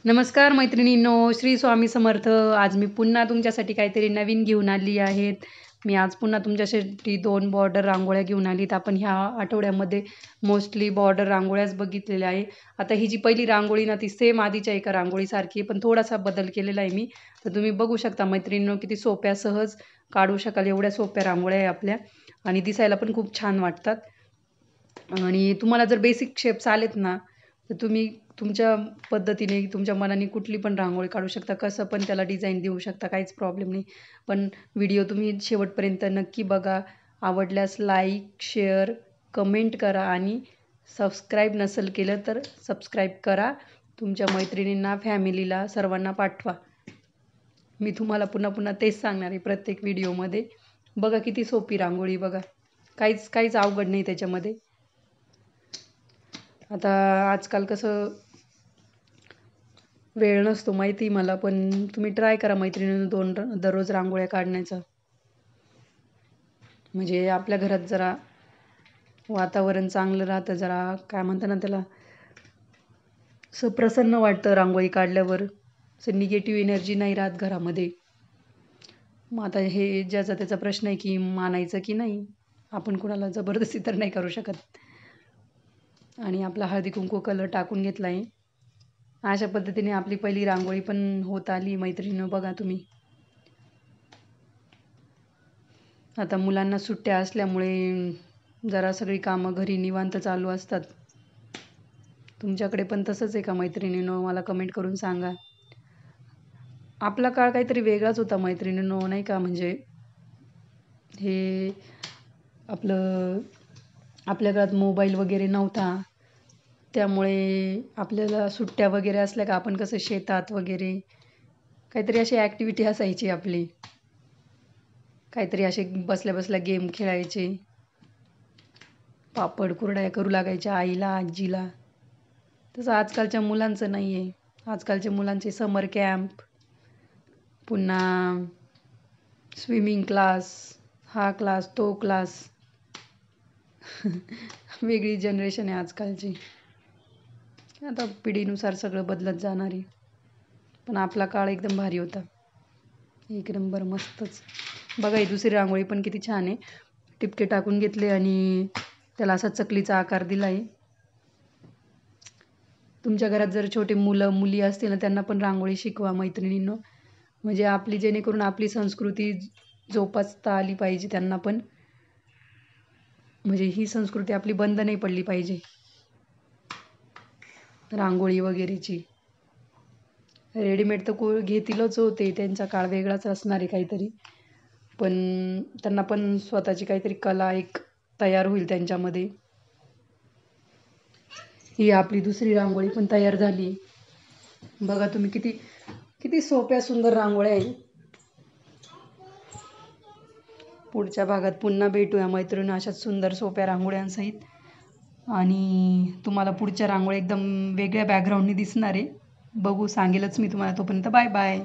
नमस्कार मैत्रिणींनो, श्री स्वामी समर्थ. आज मी पुन्हा तुमच्यासाठी काहीतरी नवीन घेऊन आली आहेत. मी आज पुन्हा तुमच्यासाठी 2 बॉर्डर रांगोळ्या घेऊन आलीत. आपण ह्या आठवड्यामध्ये मोस्टली बॉर्डर रांगोळ्याच बघितलेल्या आहे. आता ही जी पहिली रांगोळी ना, ती सेम आधीच्या एका रांगोळीसारखी आहे, पण थोडासा बदल केलेला आहे मी. तर तुम्ही बघू शकता मैत्रिणींनो, किती सोप्या, सहज काढू शकाल एवढ्या सोप्या रांगोळ्या आहे आपल्या आणि दिसायला पण खूप छान वाटतात. आणि तुम्हाला जर बेसिक शेप्स आलेत ना, तर तुम्ही तुमच्या पद्धतीने, तुमच्या मनाने कुठली पण रांगोळी काढू शकता. कसं पण त्याला डिझाईन देऊ शकता, काहीच प्रॉब्लेम नाही. पण व्हिडिओ तुम्ही शेवटपर्यंत नक्की बघा. आवडल्यास लाईक, शेअर, कमेंट करा आणि सबस्क्राईब नसेल केलं तर सबस्क्राईब करा. तुमच्या मैत्रिणींना, फॅमिलीला सर्वांना पाठवा. मी तुम्हाला पुन्हा पुन्हा तेच सांगणार आहे प्रत्येक व्हिडिओमध्ये. बघा किती सोपी रांगोळी बघा. काहीच काहीच अवघड नाही त्याच्यामध्ये. आता आजकाल कसं वेळ नसतो माहिती मला, पण तुम्ही ट्राय करा मैत्रिणींनो दररोज रांगोळ्या काढण्याचा. म्हणजे आपल्या घरात जरा वातावरण चांगलं राहतं, जरा काय म्हणतात ना त्याला, असं प्रसन्न वाटतं रांगोळी काढल्यावर. असं निगेटिव्ह एनर्जी नाही राहत घरामध्ये. मग आता हे ज्याचा त्याचा प्रश्न आहे की मानायचं की नाही. आपण कोणाला जबरदस्ती तर नाही करू शकत. आणि आपला हळदी कुंकू कलर टाकून घेतला आहे. अशा पद्धतीने आपली पहिली रांगोळी पण होत आली मैत्रिणींनो, बघा तुम्ही. आता मुलांना सुट्ट्या असल्यामुळे जरा सगळी कामं घरी निवांत चालू असतात. तुमच्याकडे पण तसंच आहे का मैत्रिणींनो? मला कमेंट करून सांगा. आपला काळ काहीतरी वेगळाच होता मैत्रिणींनो, नाही का? म्हणजे हे आपलं आपल्या काळात मोबाईल वगैरे नव्हता. त्यामुळे आपल्याला सुट्ट्या वगैरे असल्या का आपण कसं शेतात वगैरे काहीतरी अशी ॲक्टिव्हिटी असायची आपली. काहीतरी असे बसल्या बसल्या गेम खेळायचे. पापड कुरड्या करू लागायच्या आईला, आजीला. तसं आजकालच्या मुलांचं नाही आहे. आजकालच्या मुलांचे समर कॅम्प, पुन्हा स्विमिंग क्लास, हा क्लास, तो क्लास. वेगळी जनरेशन आहे आजकालची. आता पिढीनुसार सगळं बदलत जाणार आहे. पण आपला काळ एकदम भारी होता. एक नंबर मस्तच. बघा ही दुसरी रांगोळी पण किती छान आहे. टिपके टाकून घेतले आणि त्याला असा चकलीचा आकार दिला आहे. तुमच्या घरात जर छोटे मुलं मुली असतील ना, त्यांना पण रांगोळी शिकवा मैत्रिणींनो. म्हणजे आपली, जेणेकरून आपली संस्कृती जोपासता आली पाहिजे त्यांना पण. म्हणजे ही संस्कृती आपली बंद नाही पडली पाहिजे, रांगोळी वगैरेची. रेडीमेड तर घेतीलच होते, त्यांचा काळ वेगळाच असणार आहे काहीतरी. पण त्यांना पण स्वतःची काहीतरी कला एक तयार होईल त्यांच्यामध्ये. ही आपली दुसरी रांगोळी पण तयार झाली. बघा तुम्ही किती किती सोप्या सुंदर रांगोळ्या आहेत. पुढच्या भागात पुन्हा भेटूया मैत्रिणी अशाच सुंदर सोप्या रांगोळ्यांसहित. आणि तुम्हाला पुढच्या रांगोळ्या एकदम वेगळ्या बॅकग्राऊंडने दिसणार आहे. बघू, सांगेलच मी तुम्हाला. तोपर्यंत बाय बाय.